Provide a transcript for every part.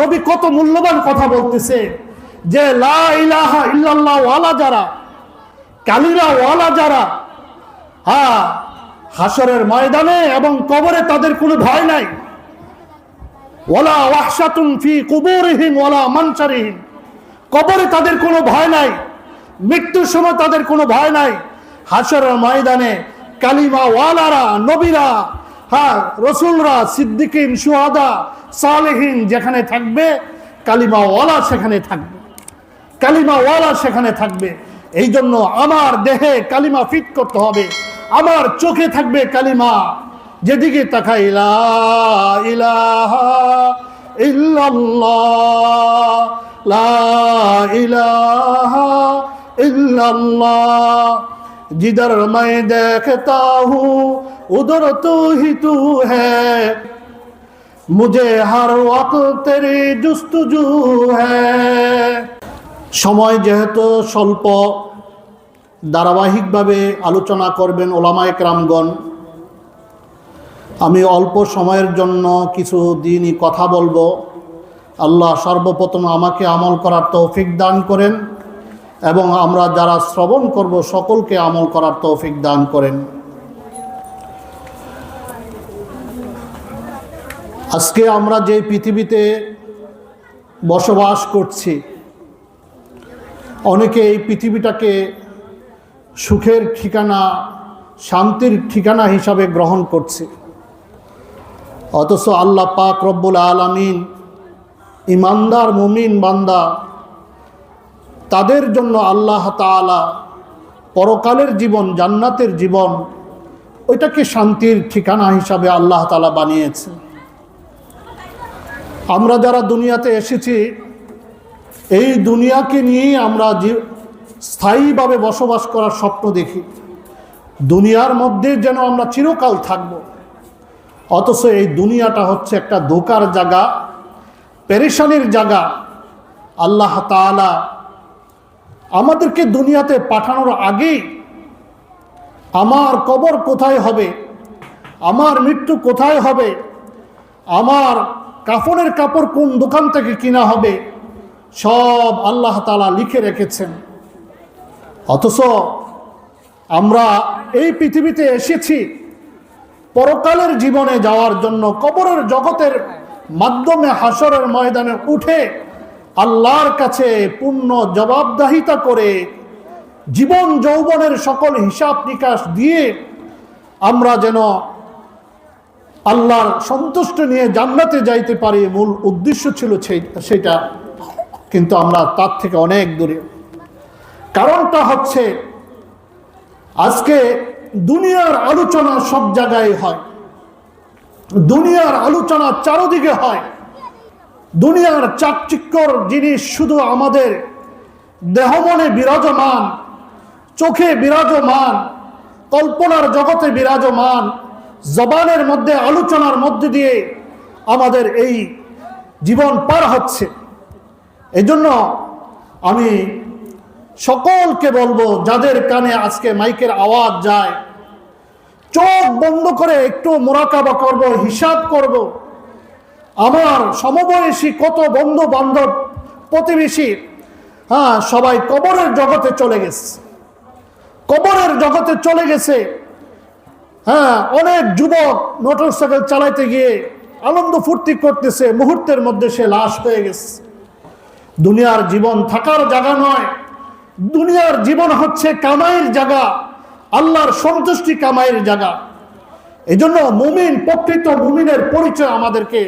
নবী কত মূল্যবান কথা বলতেছে যে লা ইলাহা ইল্লাল্লাহ ওয়ালা যারা, কালিমা ওয়ালা যারা, হাসরের ময়দানে এবং কবরে তাদের কোনো ভয় নাই। ওয়ালা ওয়াহশাতুন ফি কুবুরিহিম ওয়ালা মানশারিহিম, কবরে তাদের কোনো ভয় নাই, মৃত্যুর সময় তাদের কোনো ভয় নাই। হাসরের ময়দানে কালিমা ওয়ালারা, নবীরা, রসুলরা, সিদ্দিকিন, শুহাদা, সালেহিন যেখানে থাকবে, কালিমা ওয়ালা সেখানে থাকবে, কালিমা ওয়ালা সেখানে থাকবে। এই জন্য আমার দেহে কালিমা ফিট করতে হবে, আমার চোখে থাকবে কালিমা, যেদিকে তাকাই লা ইলাহা ইল্লাল্লাহ, লা ইলাহা ইল্লাল্লাহ, जिधर मैं देखता हूँ उधर तू ही तू है, मुझे हर वक्त तेरी जुस्तजू है। সময় যেহেতু স্বল্প, ধারাবাহিকভাবে আলোচনা করবেন ওলামায়ে কেরামগণ, আমি অল্প সময়ের জন্য কিছু দিনই কথা বলবো। আল্লাহ সর্বপ্রথম আমাকে আমল করার তৌফিক দান করেন এবং আমরা যারা শ্রবণ করব সকলকে আমল করার তৌফিক দান করেন। আজকে আমরা যে পৃথিবীতে বসবাস করছি, অনেকে এই পৃথিবীটাকে সুখের ঠিকানা, শান্তির ঠিকানা হিসাবে গ্রহণ করছে, অথচ আল্লাহ পাক রব্বুল আলামিন ইমানদার মুমিন বান্দা, তাদের জন্য আল্লাহ তাআলা পরকালের জীবন, জান্নাতের জীবন, ওইটাকে শান্তির ঠিকানা হিসাবে আল্লাহ তাআলা বানিয়েছে। আমরা যারা দুনিয়াতে এসেছি, এই দুনিয়াকে নিয়েই আমরা স্থায়ীভাবে বসবাস করার স্বপ্ন দেখি, দুনিয়ার মধ্যে যেন আমরা চিরকাল থাকব। অথচ এই দুনিয়াটা হচ্ছে একটা ধোঁকার জায়গা, পেরেশানির জায়গা। আল্লাহ তাআলা আমাদেরকে দুনিয়াতে পাঠানোর আগেই আমার কবর কোথায় হবে, আমার মৃত্যু কোথায় হবে, আমার কাফনের কাপড় কোন দোকান থেকে কিনা হবে, সব আল্লাহ তাআলা লিখে রেখেছেন। অথচ আমরা এই পৃথিবীতে এসেছি পরকালের জীবনে যাওয়ার জন্য, কবরের জগতের মাধ্যমে হাসরের ময়দানে উঠে আল্লাহর কাছে পূর্ণ জবাবদাহিতা করে জীবন যৌবনের সকল হিসাব নিকাশ দিয়ে আমরা যেন আল্লাহর সন্তুষ্ট নিয়ে জান্নাতে যাইতে পারি, মূল উদ্দেশ্য ছিল সেটা। কিন্তু আমরা তার থেকে অনেক দূরে। কারণটা হচ্ছে আজকে দুনিয়ার আলোচনা সব জায়গায় হয়, দুনিয়ার আলোচনা চারদিকে হয়, দুনিয়ার চাকচিক্যর জিনিস শুধু আমাদের দেহ মনে বিরাজমান, চোখে বিরাজমান, কল্পনার জগতে বিরাজমান, জবানের মধ্যে, আলোচনার মধ্যে দিয়ে আমাদের এই জীবন পার হচ্ছে। এজন্য আমি সকলকে বলবো, যাদের কানে আজকে মাইকের আওয়াজ যায়, চোখ বন্ধ করে একটু মুরাকাবা করব, হিসাব করব। আমার সমবয়সী কত বন্ধু বান্ধব, প্রতিবেশী, সবাই কবরের জগতে চলে গেছে, কবরের জগতে চলে গেছে। অনেক যুবক মোটরসাইকেল চালাইতে গিয়ে আনন্দ ফুর্তি করতেছে, মুহূর্তের মধ্যে সে লাশ হয়ে গেছে। দুনিয়ার জীবন থাকার জায়গা নয়, দুনিয়ার জীবন হচ্ছে কামাইয়ের জায়গা, আল্লাহর সন্তুষ্টি কামাইয়ের জায়গা। এই জন্য মুমিন, প্রকৃত মুমিনের পরিচয় আমাদেরকে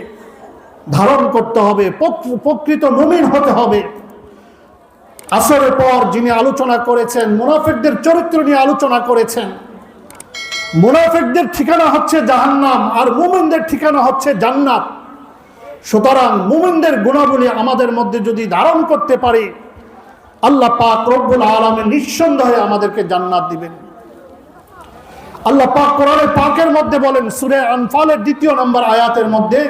ধারণ করতে হবে, প্রকৃত মুমিন হতে হবে। আসরের পর যিনি আলোচনা করেছেন, মুনাফিকদের চরিত্র নিয়ে আলোচনা করেছেন। মুনাফিকদের ঠিকানা হচ্ছে জাহান্নাম, আর মুমিনদের ঠিকানা হচ্ছে জান্নাত। সুতরাং মুমিনদের গুণাবলী আমাদের মধ্যে যদি ধারণ করতে পারি, আল্লাহ পাক রব্বুল আলামিন নিঃসন্দেহে আমাদেরকে জান্নাত দিবেন। আল্লাহ পাক কোরআনে পাকের মধ্যে বলেন, সূরা আনফালের 2 নম্বর আয়াতের মধ্যে,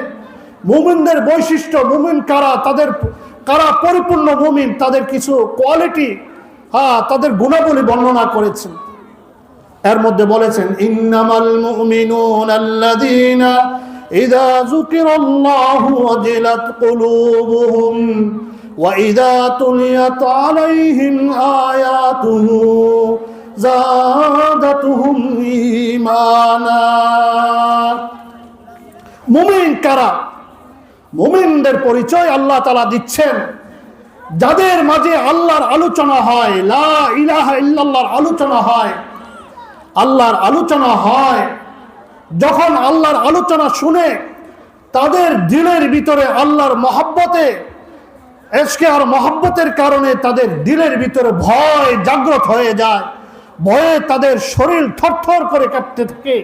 মুমিনদের বৈশিষ্ট্য, মুমিন কারা, তাদের কারা পরিপূর্ণ মুমিন, তাদের কিছু কোয়ালিটি, তাদের গুণাবলী বর্ণনা করেছেন। এর মধ্যে বলেছেন, ইন্নামাল মুমিনুনা আল্লাযীনা ইযা যুকিরাল্লাহু ওয়াজিলাত কুলুবুহুম ওয়া ইযা তুলিয়াত আলাইহিম আয়াতুহু যাদাতুহুম ঈমানা। মুমিন কারা? মুমিনদের পরিচয় আল্লাহ তাআলা দিচ্ছেন, যাদের মাঝে আল্লাহর আলোচনা হয়, লা ইলাহা ইল্লাল্লাহর আলোচনা হয়, আল্লাহর আলোচনা হয়। যখন আল্লাহর আলোচনা শুনে তাদের দিলের ভিতরে আল্লাহর মহব্বতে, ইশকে আর মহব্বতের কারণে তাদের দিলের ভিতরে ভয় জাগ্রত হয়ে যায়, ভয়ে তাদের শরীর থরথর করে কাঁপতে থাকে।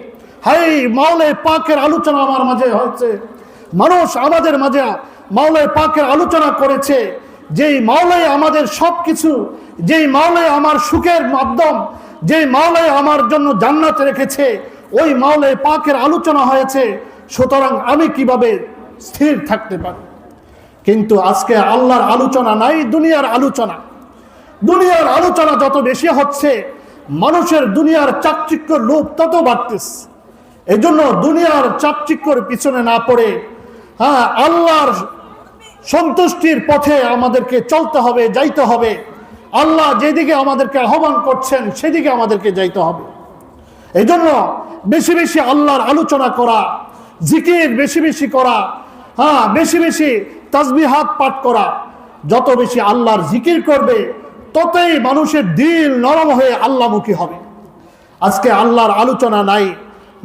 হাই, মাওলায়ে পাকের আলোচনা আমার মাঝে হয়েছে, মানুষ আমাদের মাঝে মাওলায়ে পাকের আলোচনা করেছে, যেই মাওলায়ে আমাদের সবকিছু, যেই মাওলায়ে আমার সুখের মাধ্যম, যেই মাওলায়ে আমার জন্য জান্নাত রেখেছে, ওই মাওলায়ে পাকের আলোচনা হয়েছে, সুতরাং আমি কিভাবে স্থির থাকতে পারি? কিন্তু আজকে আল্লাহর আলোচনা নাই, দুনিয়ার আলোচনা। দুনিয়ার আলোচনা যত বেশি হচ্ছে, মানুষের দুনিয়ার চাকচিক্য লোভ তত বাড়তেছে। এই জন্য দুনিয়ার চাকচিক্যর পিছনে না পড়ে আল্লাহর সন্তুষ্টির পথে আমাদেরকে চলতে হবে, যাইতে হবে। আল্লাহ যেদিকে আমাদেরকে আহ্বান করছেন সেদিকে আমাদেরকে যাইতে হবে। এই জন্য বেশি বেশি আল্লাহর আলোচনা করা, জিকির বেশি বেশি করা, বেশি বেশি তাসবিহাত পাঠ করা। যত বেশি আল্লাহর জিকির করবে ততই মানুষের দিল নরম হয়ে আল্লাহমুখী হবে। আজকে আল্লাহর আলোচনা নাই,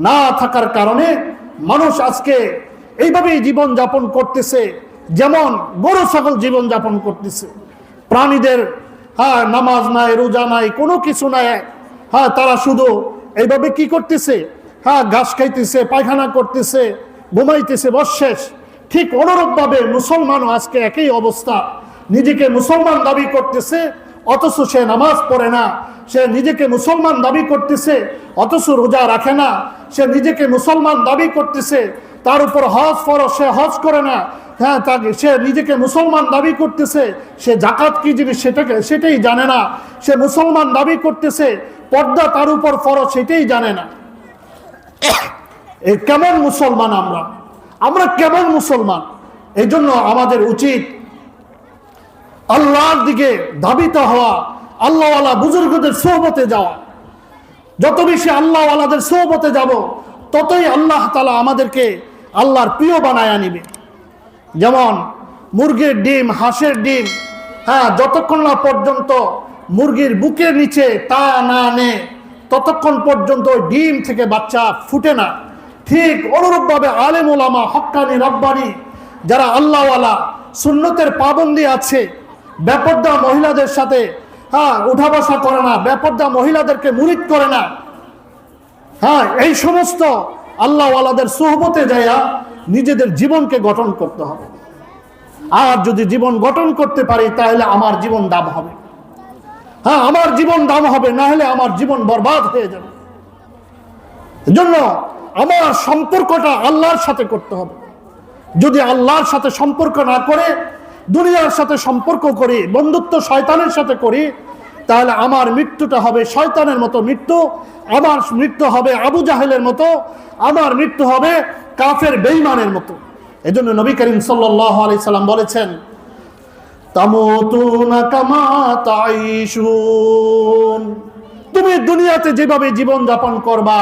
না থাকার কারণে মানুষ আজকে এইভাবেই জীবন যাপন করতেছে, যেমন গরু ছাগল জীবন যাপন করতেছে। প্রাণীদের নামাজ নাই, রোজা নাই, কোনো কিছু নাই। তারা শুধু এইভাবে কি করতেছে? ঘাস খাইতেছে, পায়খানা করতেছে, ঘুমাইতেছে, বশেষ। ঠিক অনুরূপভাবে মুসলমানও আজকে একই অবস্থা। নিজেকে মুসলমান দাবি করতেছে, অথচ সে নামাজ পড়ে না। সে নিজেকে মুসলমান দাবি করতেছে, অথচ রোজা রাখে না। সে নিজেকে মুসলমান দাবি করতেছে, তার উপর হজ ফরজ, সে হজ করে না। সে নিজেকে মুসলমান দাবি করতেছে, সে জাকাত কি জিনিস সেটাই জানে না। সে মুসলমান দাবি করতেছে, পর্দা তার উপর ফরজ সেটাই জানে না। এই কেমন মুসলমান আমরা কেমন মুসলমান? এই জন্য আমাদের উচিত আল্লাহর দিকে ধাবিত হওয়া, আল্লাহওয়ালা বুজুর্গদের সোহবতে যাওয়া। যত বেশি আল্লাহওয়ালাদের সোহবতে যাব, ততই আল্লাহ তাআলা আমাদেরকে আল্লাহর প্রিয় বানায়া নিবে। যেমন মুরগির ডিম, হাঁসের ডিম, যতক্ষণ না পর্যন্ত মুরগির বুকের নিচে তা না নেয়, ততক্ষণ পর্যন্ত ডিম থেকে বাচ্চা ফুটে না। ঠিক অনুরূপভাবে আলেম ওলামা, হক্কানি, রব্বানি, যারা আল্লাহওয়ালা, সুন্নতের পাবন্দি আছে, বেপর্দা মহিলাদের সাথে উঠা বসা করে না, বেপর্দা মহিলাদেরকে মুরিদ করে না, এই সমস্ত আল্লাহওয়ালাদের সোহবতে যাইয়া নিজেদের জীবনকে গঠন করতে হবে। আর যদি জীবন গঠন করতে পারি তাহলে আমার জীবন দাম হবে। আমার জীবন দাম হবে, না হলে আমার জীবন বরবাদ হয়ে যাবে। এজন্য আমার সম্পর্কটা আল্লাহর সাথে করতে হবে। যদি আল্লাহর সাথে সম্পর্ক না করে দুনিয়ার সাথে সম্পর্ক করি, বন্ধুত্ব শয়তানের সাথে করি, তাহলে আমার মৃত্যুটা হবে শয়তানের মতো মৃত্যু। আমার মৃত্যু হবে আবু জাহেলের মতো, আমার মৃত্যু হবে কাফের বেঈমানের মতো। এজন্য নবী করিম সাল্লাল্লাহু আলাইহি সাল্লাম বলেছেন, তামুতুনা কামা তাঈশুন, তুমি দুনিয়াতে যেভাবে জীবন যাপন করবা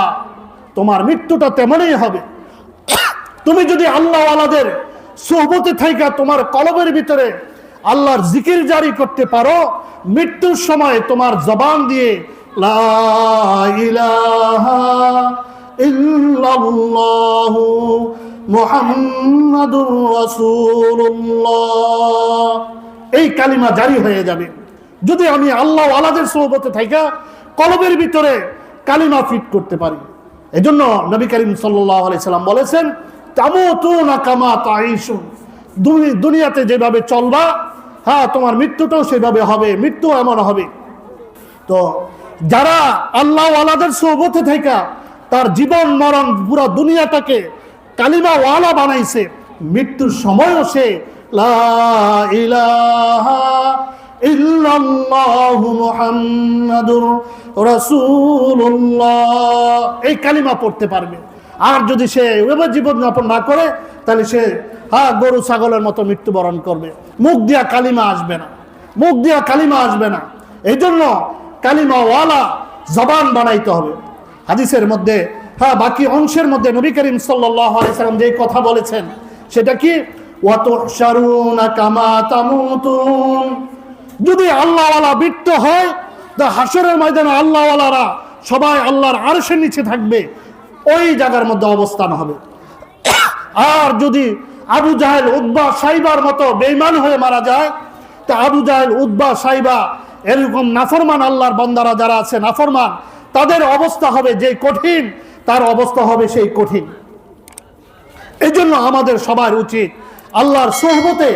তোমার মৃত্যুটা তেমনই হবে। তুমি যদি আল্লাহওয়ালাদের সোহবতে থাইকা তোমার কলবের ভিতরে আল্লাহর জিকির জারি করতে পারো, মৃত্যুর সময় তোমার জবান দিয়ে লা ইলাহা ইল্লাল্লাহু মুহাম্মাদুর রাসূলুল্লাহ এই কালিমা জারি হয়ে যাবে। যদি আমি আল্লাহওয়ালাদের সোহবতে থাইকা কলবের ভিতরে কালিমা ফিট করতে পারি। এজন্য নবী করিম সাল্লাল্লাহু আলাইহি সাল্লাম বলেছেন, তামুতুনা কামা তাঈশুন, দুনিয়াতে যেভাবে চলবা তোমার মৃত্যুটাও সেভাবে হবে, মৃত্যু এমন হবে। তো যারা আল্লাহওয়ালাদের সোহবতে থাইকা তার জীবন মরণ পুরো দুনিয়াটাকে কালিমাওয়ালা বানাইছে, মৃত্যুর সময়ও সে লা ইলাহা ইল্লাল্লাহু মুহাম্মাদুর রাসূলুল্লাহ এই কালিমা পড়তে পারবে। আর যদি সে ওইভাবে জীবনযাপন না করে তাহলে সে গরু ছাগলের মতো মৃত্যুবরণ করবে, মুখ দিয়া কালিমা আসবে না, মুখ দিয়া কালিমা আসবে না। এই জন্য কালিমাওয়ালা জবান বানাইতে হবে। হাদিসের মধ্যে বাকি অংশের মধ্যে নবী করিম সাল্লাল্লাহু আলাইহি সাল্লাম যে কথা বলেছেন সেটা কি, ওয়া তুহশারুনা কামা তামুতুন। যদি আল্লাহওয়ালা মৃত্যু হয় তো হাসরের ময়দানে আল্লাহওয়ালারা সবাই আল্লাহর আরশের নিচে থাকবে, ওই জায়গার মধ্যে অবস্থান হবে। আর যদি আবু জাহেল উতবা সাইবার মতো বেঈমান হয়ে মারা যায়, তা আবু জাহেল উতবা সাইবা এরকম নাফরমান আল্লাহর বান্দারা যারা আছে নাফরমান, তাদের অবস্থা হবে যে কঠিন, তার অবস্থা হবে সেই কঠিন। এই জন্য আমাদের সবার উচিত আল্লাহর সোহবতে,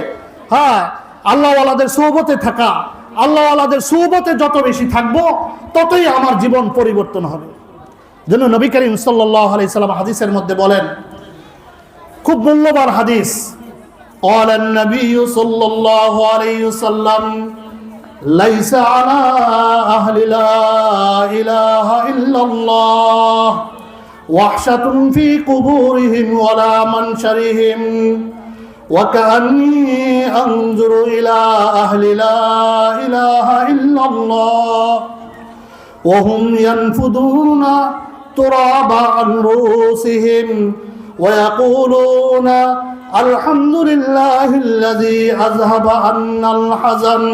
আল্লাহওয়ালাদের সোহবতে থাকা। আল্লাহওয়ালাদের সোহবতে যত বেশি থাকবো ততই আমার জীবন পরিবর্তন হবে। যেন নবী করিম সাল্লাল্লাহু আলাইহি সাল্লাম হাদিসের মধ্যে বলেন, খুব মূল্যবান হাদিস, قال النبي صلى الله عليه وسلم ليس على أهل لا إله إلا الله وحشة في قبورهم ولا منشرهم وكأني أنظر إلى أهل لا إله إلا الله وهم ينفضون تراب عن رؤوسهم ويقولون الحمد لله الذي أذهب عنا الحزن।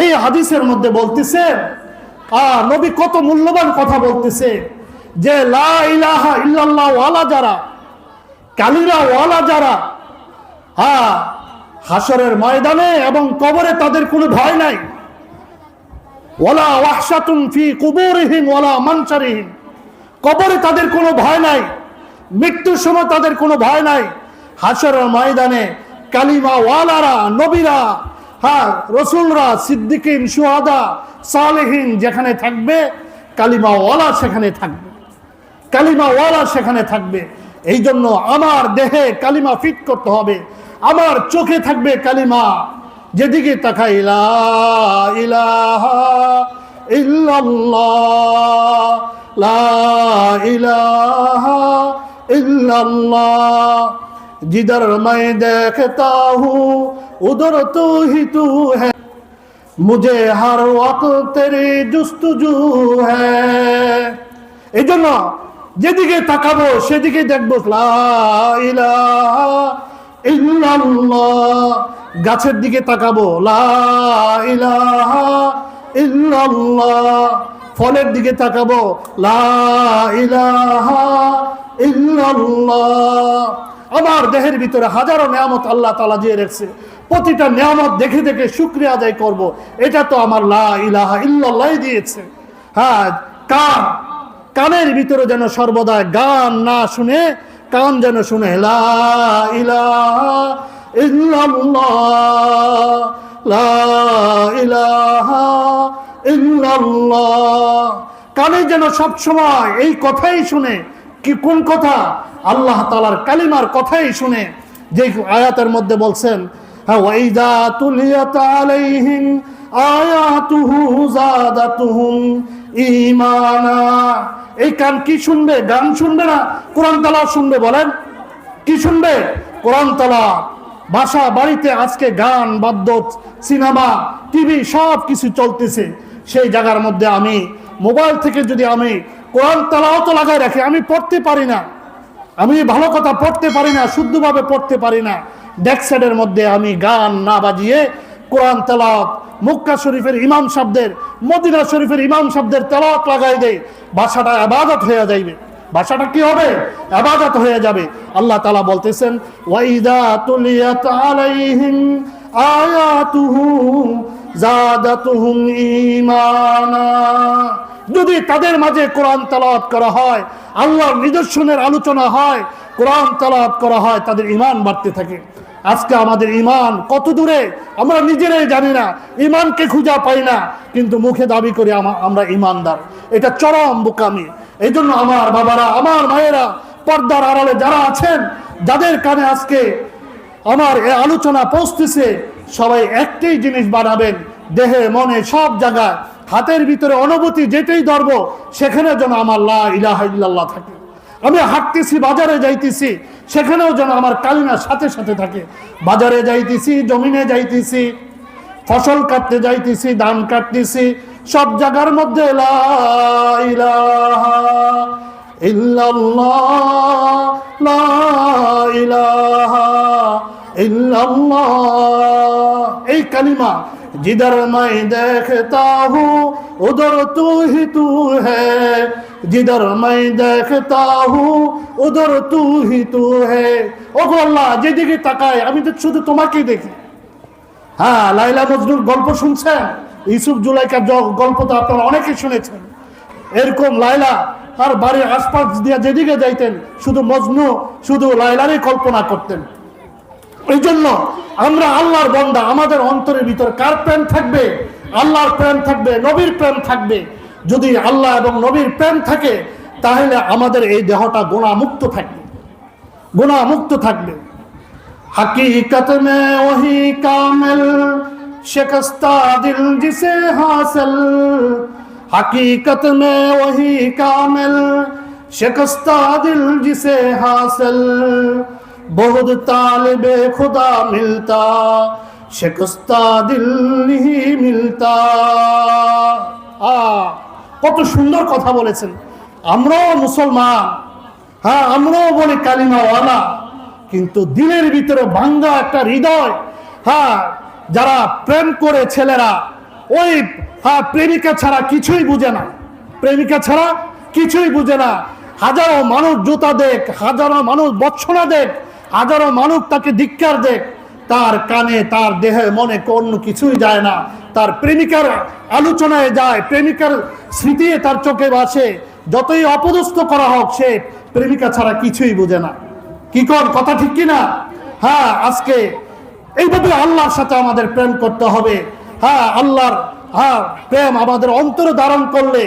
এই হাদিসের মধ্যে বলতেছে নবী কত মূল্যবান কথা বলতেছে যে লা ইলাহা ইল্লাল্লাহ ওয়ালা যারা, কালিমা ওয়ালা যারা, হাসরের ময়দানে এবং কবরে তাদের কোনো ভয় নাই। ওয়ালা ওয়াহশাতুন ফি কুবুরিহিম ওয়ালা মানশারিহিম, কবরে তাদের কোনো ভয় নাই, মৃত্যুর সময় তাদের কোনো ভয় নাই। হাসরের ময়দানে কালিমা ওয়ালারা, নবীরা, রসুলরা, সিদ্দিকিন, শুহাদা, সালেহিন যেখানে থাকবে, কালিমা ওয়ালা সেখানে থাকবে, কালিমা ওয়ালা সেখানে থাকবে। এই জন্য আমার দেহে কালিমা ফিট করতে হবে, আমার চোখে থাকবে কালিমা, যেদিকে তাকাই লা ইলাহা ইল্লাল্লাহ, লা ইলাহা ইল্লাল্লাহ, जिधर मैं देखता हूँ उधर तू ही तू है, मुझे हर वक्त तेरी जुस्तजू है। এই জন্য যেদিকে তাকাবো সেদিকে দেখবো লা ইলাহা ইল্লাল্লাহ, গাছের দিকে তাকাবো লা ইলাহা ইল্লাল্লাহ, ফলের দিকে তাকাবো লা ইলাহা ইল্লাল্লাহ। আমার দেহের ভিতরে হাজারো নিয়ামত আল্লাহ তাআলা দিয়ে রেখেছে, প্রতিটা নিয়ামত দেখে দেখে শুকরিয়া আদায় করব, এটা তো আমার লা ইলাহা ইল্লাল্লাহ দিয়েছে। কানের ভিতরে যেন সর্বদা গান না শুনে, কান যেন শুনে লা ইলাহা ইল্লাল্লাহ, লা ইলাহা ইল্লাল্লাহ। কানে যেন সব সময় এই কথাই শুনে, কি কোন কথা? আল্লাহ তাআলার কালিমার কথাই শুনে। যে আয়াতের মধ্যে বলছেন ওয়াইদা তুলিয়াত আলাইহিম আয়াতুহু যাদাতুহুম ঈমানা। এই কান কি শুনবে? গান শুনবে না, কোরআন তেলাওয়াত শুনবে। বলেন কি শুনবে? কোরআন তেলাওয়াত। বাসা বাড়িতে আজকে গান, বাদ্য, সিনেমা, টিভি সব কিছু চলতেছে। সেই জায়গার মধ্যে আমি মোবাইল থেকে যদি আমি কোরআন তেলাওয়াত লাগাই রাখি, আমি পড়তে পারি না, আমি ভালো কথা পড়তে পারি না, শুদ্ধভাবে পড়তে পারি না। ডেস্কসাইডের মধ্যে আমি গান না বাজিয়ে কোরআন তেলাওয়াত, মক্কা শরীফের ইমাম সাহেবদের, মদিনা শরীফের ইমাম সাহেবদের তেলাওয়াত লাগাই দেয়, ভাষাটা ইবাদত হয়ে যাবে। ভাষাটা কি হবে? ইবাদত হয়ে যাবে। আল্লাহ তাআলা বলতেছেন ওয়াইদা তুলিয়াত আলাইহিম আয়াতুহু যাদাতুহুম ঈমানা। যদি তাদের মাঝে কোরআন তেলাওয়াত করা হয়, আল্লাহর নিদর্শনের আলোচনা হয়, কোরআন তেলাওয়াত করা হয়, তাদের ঈমান বাড়তে থাকে। আজকে আমাদের ঈমান কত দূরে আমরা নিজেরাই জানি না, ঈমানকে খুঁজে পাই না, কিন্তু মুখে দাবি করি আমরা ঈমানদার। এটা চরম বোকামি। এই জন্য আমার বাবারা, আমার মায়েরা, পর্দার আড়ালে যারা আছেন, যাদের কানে আজকে আমার এই আলোচনা পৌঁছতেছে, সবাই একটাই জিনিস বানাবেন, দেহে মনে সব জায়গায়, হাতের ভিতরে অনুভূতি যেটাই ধরবো সেখানে যেন আমার লা ইলাহা ইল্লাল্লাহ থাকে। আমি হাঁটতেছি, বাজারে যাইতেছি, সেখানেও যেন আমার কালিমার সাথে সাথে থাকে। বাজারে যাইতেছি, জমিনে যাইতেছি, ফসল কাটতে যাইতেছি, ধান কাটতেছি, সব জায়গার মধ্যে লা ইলাহা ইল্লাল্লাহ, লা ইলাহা ইল্লাল্লাহ, এই কালিমা जिधर मैं देखता हूँ उधर तू ही तू है, जिधर मैं देखता हूँ उधर तू ही तू है। ওগো আল্লাহ, যেদিকে তাকাই আমি তো শুধু তোমাকেই দেখি। হ্যাঁ, লাইলা মজনুর গল্প শুনছেন, ইউসুফ জুলাইকার গল্প তো আপনারা অনেকে শুনেছেন। এরকম লাইলা আর বাড়ির আশপাশ দিয়ে যেদিকে যাইতেন শুধু মজনু, শুধু লাইলারই কল্পনা করতেন। এই জন্য আমরা আল্লাহর বান্দা, আমাদের অন্তরের ভিতর কার প্রেম থাকবে? আল্লাহর প্রেম থাকবে, নবীর প্রেম থাকবে। যদি আল্লাহ এবং নবীর প্রেম থাকে তাহলে আমাদের এই দেহটা গুনাহমুক্ত থাকবে, গুনাহমুক্ত থাকবে। हकीकत में वही कामिल शिकस्ता दिल जिसे हासिल, हकीकत में वही कामिल शिकस्ता दिल जिसे हासिल, बहुत तालिबे खुदा मिलता शिकस्ता दिल नहीं मिलता। কত সুন্দর কথা বলেছেন। আমরাও মুসলমান, হ্যাঁ আমরাও বলি কালিমাওয়ালা, কিন্তু দিলের ভিতরে ভাঙ্গা একটা হৃদয়। হ্যাঁ, যারা প্রেম করে ছেলেরা, ওই প্রেমিকা ছাড়া কিছুই বুঝে না, প্রেমিকা ছাড়া কিছুই বুঝে না। হাজারো মানুষ জুতা দেখ, হাজারো মানুষ বর্ষণা দেখ, হাজারো মানুষ তাকে ধিক্কার দেখ, তার কানে, তার দেহে, মনে অন্য কিছুই যায় না। তার প্রেমিকার আলোচনায় যায়, প্রেমিকার স্মৃতি তার চোখে ভাসে। যতই অপদস্থ করা হোক, সে প্রেমিকা ছাড়া কিছুই বুঝে না। কি কথা ঠিক কিনা? হ্যাঁ, আজকে এইভাবে আল্লাহর সাথে আমাদের প্রেম করতে হবে। হ্যাঁ, আল্লাহর প্রেম আমাদের অন্তরে ধারণ করলে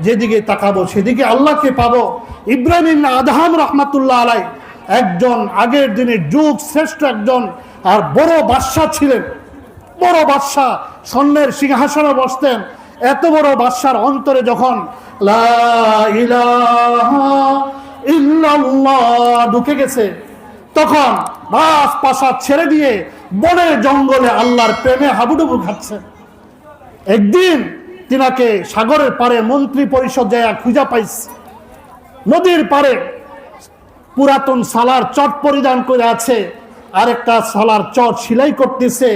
যেদিকে তাকাবো সেদিকে আল্লাহকে পাবো। ইব্রাহিম ইবনে আদহাম রাহমাতুল্লাহ আলাইহি একজন আগের দিনের যুগ শ্রেষ্ঠ একজন আর বড় বাদশা ছিলেন। বড় বাদশা, স্বর্ণের সিংহাসনে বসতেন। এত বড় বাদশার অন্তরে যখন লা ইলাহা ইল্লাল্লাহ ঢুকে গেছে, তখন রাজপ্রাসাদ ছেড়ে দিয়ে বনে জঙ্গলে আল্লাহর প্রেমে হাবুডুবু খাচ্ছে। একদিন তিনাকে সাগরের পারে মন্ত্রী পরিষদ যায় খুঁজা পাইছে। নদীর পারে পুরাতন সালার চট পরিধান করে আছে, আরেকটা সালার চট সেলাই করতেছে।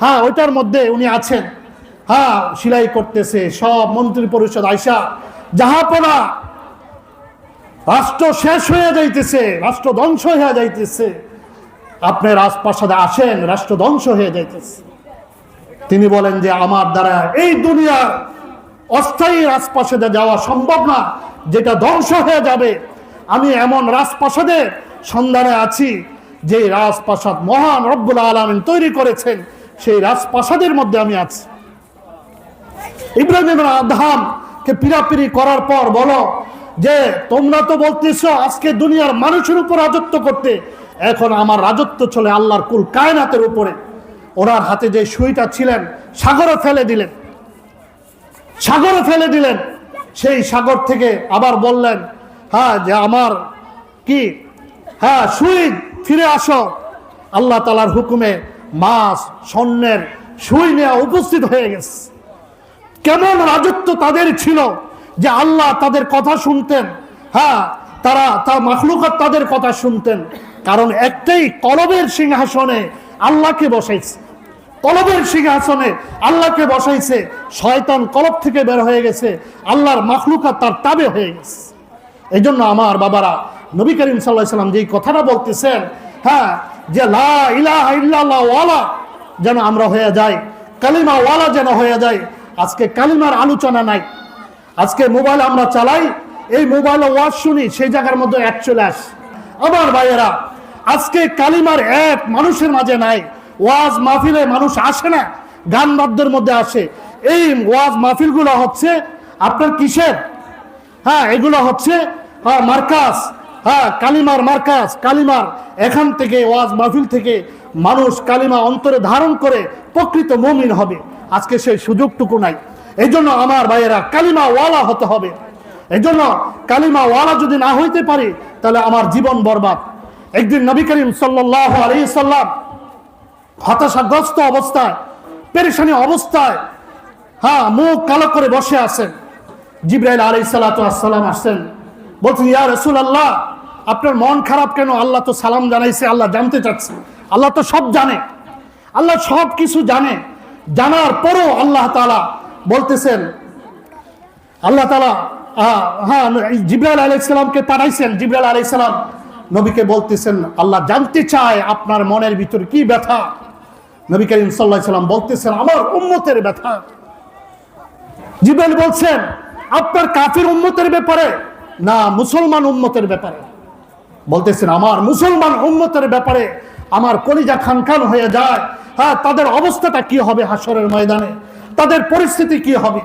হ্যাঁ, ওইটার মধ্যে উনি আছেন, হ্যাঁ সেলাই করতেছে। সব মন্ত্রী পরিষদ আইসা, জাহাপনা রাষ্ট্র শেষ হয়ে যাইতেছে, রাষ্ট্র ধ্বংস হয়ে যাইতেছে, আপনি রাজপ্রাসাদে আসেন, রাষ্ট্র ধ্বংস হয়ে যাইতেছে। তিনি বলেন যে আমার দ্বারা এই দুনিয়ার অস্থায়ী রাজপ্রাসাদে যাওয়া সম্ভব না, যেটা ধ্বংস হয়ে যাবে। আমি এমন রাজপ্রাসাদের সন্ধানে আছি যে রাজপ্রাসাদ মহান রব্বুল আলামিন তৈরি করেছেন, সেই রাজপ্রাসাদের মধ্যে আমি আছি। ইব্রাহিম ইবনে আদহামকে পিরাপিরি করার পর বলো যে তোমরা তো বলতেছো আজকে দুনিয়ার মানুষের উপর রাজত্ব করতে, এখন আমার রাজত্ব চলে আল্লাহর কুল কায়নাতের উপরে। ওনার হাতে যে সুইটা ছিলেন সাগরে ফেলে দিলেন, সাগরে ফেলে দিলেন। সেই সাগর থেকে আবার বললেন, হ্যাঁ যে আমার কি, হ্যাঁ সুই ফিরে আসো। আল্লাহ তাআলার হুকুমে মাছ স্বর্ণের সুই নিয়ে উপস্থিত হয়ে গেছে। কেমন রাজত্ব তাদের ছিল যে আল্লাহ তাদের কথা শুনতেন। হ্যাঁ, তার মাখলুকাত তাদের কথা শুনতেন, কারণ একটাই কলবের সিংহাসনে আল্লাহকে বসাইছে, কলবের সিংহাসনে আল্লাহকে বসাইছে। শয়তান কলব থেকে বের হয়ে গেছে, আল্লাহর মাখলুকাত তার তাবে হয়ে গেছে। এই জন্য আমার বাবারা, নবী করিম সাল্লাল্লাহু আলাইহি ওয়াসাল্লাম যেই কথাটা বলতেছেন, হ্যাঁ যে লা ইলাহা ইল্লাল্লাহ ওয়ালা যেন আমরা হয়ে যাই, কালিমা ওয়ালা যেন হয়ে যাই। আজকে কালিমার আলোচনা নাই। আজকে মোবাইল আমরা চালাই, এই মোবাইলে ওয়াজ শুনি, সেই জায়গার মধ্যে এক চলে আসে। আমার ভাইয়েরা, আজকে কালিমার এক মানুষের মাঝে নাই। ওয়াজ মাহফিলে মানুষ আসে না, গান বাদ্যের মধ্যে আসে। এই ওয়াজ মাহফিলগুলো হচ্ছে আপনার কিসের? হ্যাঁ, এগুলো হচ্ছে মার্কাজ, হ্যাঁ কালিমার মার্কাজ, কালিমার। এখান থেকে ওয়াজ মাহফিল থেকে মানুষ কালিমা অন্তরে ধারণ করে প্রকৃত মুমিন হবে। আজকে সেই সুযোগটুকু নাই। এই জন্য আমার ভাইয়েরা কালিমা ওয়ালা হতে হবে। এজন্য কালিমা ওয়ালা যদি না হইতে পারি তাহলে আমার জীবন বরবাদ। একদিন নবী করিম সাল্লাল্লাহু আলাইহি সাল্লাম হতাশাগ্রস্ত অবস্থায়, পেরেশানি অবস্থায়, মুখ কালো করে বসে আছেন। জিবরাইল আলাইহিস সালাতু ওয়াস সালাম আসেন, বলছেন ইয়া রাসূলুল্লাহ, আপনার মন খারাপ কেন? আল্লাহ তো সালাম জানাইছে, আল্লাহ জানতে চাচ্ছে। আল্লাহ তো সব জানে, আল্লাহ সব কিছু জানে। জানার পরও আল্লাহ তাআলা বলতেছেন, আল্লাহ তাআলা জিবরাইল আলাইহিস সালামকে পাঠাইছেন। জিবরাইল আলাইহিস সালাম নবীকে বলতেছেন আল্লাহ জানতে চায় আপনার মনের ভিতরে কি ব্যথা। নবী করিম সাল্লাল্লাহু আলাইহি সাল্লাম বলতেছেন আমার উম্মতের ব্যথা। জিবরাইল বলছেন আপনার কাফির উম্মতের ব্যাপারে না মুসলমান উম্মতের ব্যাপারে? বলতেছেন আমার মুসলমান উম্মতের ব্যাপারে আমার কলিজা খানখান হয়ে যায়। তাদের অবস্থাটা কি হবে হাসরের ময়দানে, তাদের পরিস্থিতি কি হবে?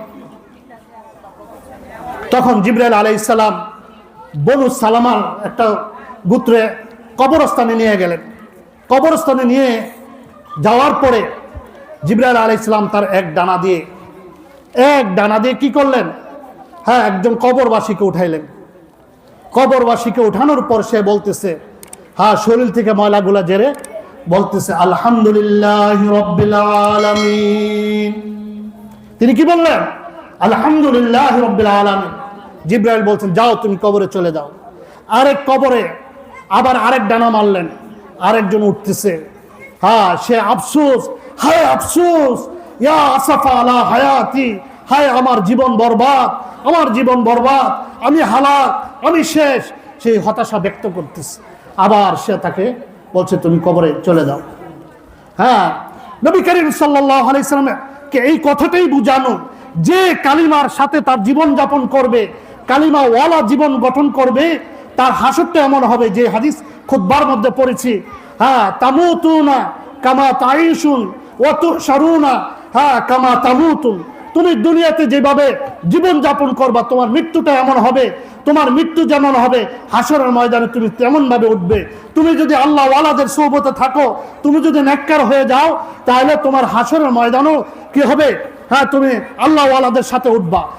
তখন জিবরাইল আলাইহিস সালাম বনু সালামার একটা গোত্রে কবরস্থানে নিয়ে গেলেন। কবরস্থানে নিয়ে যাওয়ার পরে জিবরাইল আলাইহিস সালাম তার এক ডানা দিয়ে কি করলেন? একজন কবরবাসীকে উঠাইলেন। কবরবাসীকে উঠানোর পর সে বলতেছে, শরীর থেকে ময়লাগুলা জেরে বলতেছে আলহামদুলিল্লাহি রাব্বিল আলামিন। তিনি কি বললেন? আলহামদুলিল্লাহি রাব্বিল আলামিন। জিবরাইল বলছেন যাও তুমি কবরে চলে যাও। আরেক কবরে আবার আরেক ডানা মারলেন, আরেকজন উঠতেছে। সে আফসোস, হায় আফসোস, ইয়া আসাফা আলা হায়াতি, হায় আমার জীবন বরবাদ, আমার জীবন বরবাদ, আমি হালাক, আমি শেষ। সেই হতাশা ব্যক্ত করতেছে। আবার সে তাকে বলছে তুমি কবরে চলে যাও। নবী করিম সাল্লাল্লাহু আলাইহি সাল্লামকে এই কথাটাই বুঝানো যে কালিমার সাথে তার জীবন যাপন করবে, কালিমা ওয়ালা জীবন গঠন করবে, তার হাসরটা এমন হবে যে হাদিস খুতবার মধ্যে পড়েছি, তামুতুনা কামা তাইশুন ওয়া তুহশারুনা কামা তামুতুন। তুমি দুনিয়াতে যেভাবে জীবন যাপন করবা তোমার মৃত্যুটা এমন হবে, তোমার মৃত্যু যেমন হবে হাসরের ময়দানে তুমি তেমন ভাবে উঠবে। তুমি যদি আল্লাহ ওয়ালাদের সোহবতে থাকো, তুমি যদি নেককার হয়ে যাও, তাহলে তোমার হাসরের ময়দানও কি হবে? তুমি আল্লাহ ওয়ালাদের সাথে উঠবা।